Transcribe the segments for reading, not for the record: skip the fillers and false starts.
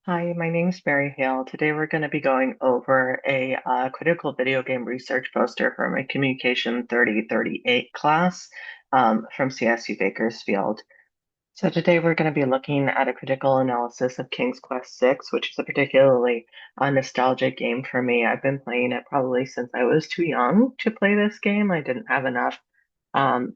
Hi, my name's Mary Hale. Today we're going to be going over a critical video game research poster for my Communication 3038 class from CSU Bakersfield. So today we're going to be looking at a critical analysis of King's Quest VI, which is a particularly nostalgic game for me. I've been playing it probably since I was too young to play this game. I didn't have enough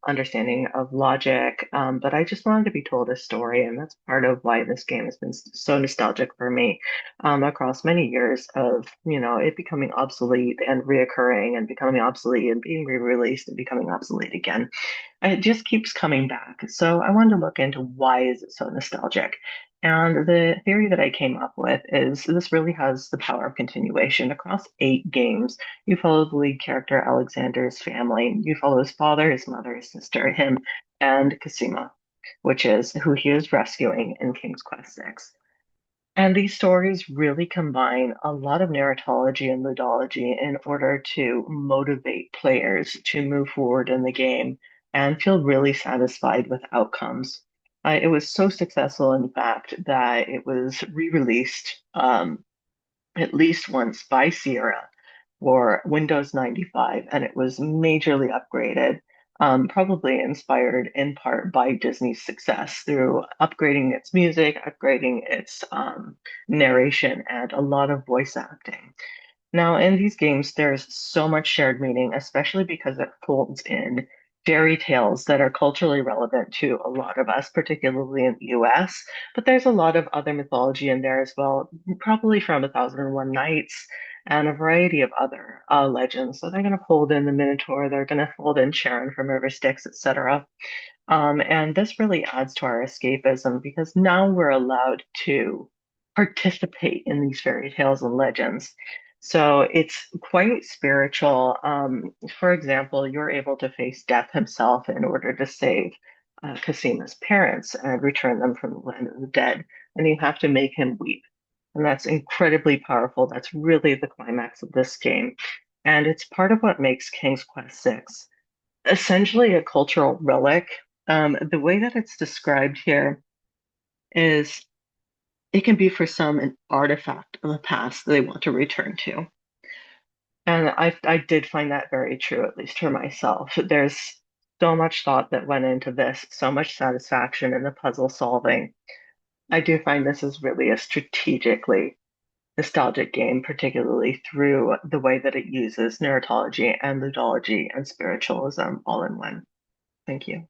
understanding of logic. But I just wanted to be told a story, and that's part of why this game has been so nostalgic for me across many years of, it becoming obsolete and reoccurring and becoming obsolete and being re-released and becoming obsolete again. It just keeps coming back. So I wanted to look into why is it so nostalgic. And the theory that I came up with is this really has the power of continuation across 8 games. You follow the lead character Alexander's family. You follow his father, his mother, his sister, him, and Cosima, which is who he is rescuing in King's Quest VI. And these stories really combine a lot of narratology and ludology in order to motivate players to move forward in the game and feel really satisfied with outcomes. It was so successful, in fact, that it was re-released at least once by Sierra for Windows 95, and it was majorly upgraded, probably inspired in part by Disney's success through upgrading its music, upgrading its narration, and a lot of voice acting. Now, in these games, there's so much shared meaning, especially because it folds in fairy tales that are culturally relevant to a lot of us, particularly in the US. But there's a lot of other mythology in there as well, probably from A Thousand and One Nights and a variety of other legends. So they're going to fold in the Minotaur, they're going to fold in Charon from River Styx, etc. And this really adds to our escapism because now we're allowed to participate in these fairy tales and legends. So it's quite spiritual. For example, you're able to face death himself in order to save Cosima's parents and return them from the land of the dead. And you have to make him weep. And that's incredibly powerful. That's really the climax of this game. And it's part of what makes King's Quest VI essentially a cultural relic. The way that it's described here is it can be for some an artifact of the past that they want to return to. And I did find that very true, at least for myself. There's so much thought that went into this, so much satisfaction in the puzzle solving. I do find this is really a strategically nostalgic game, particularly through the way that it uses narratology and ludology and spiritualism all in one. Thank you.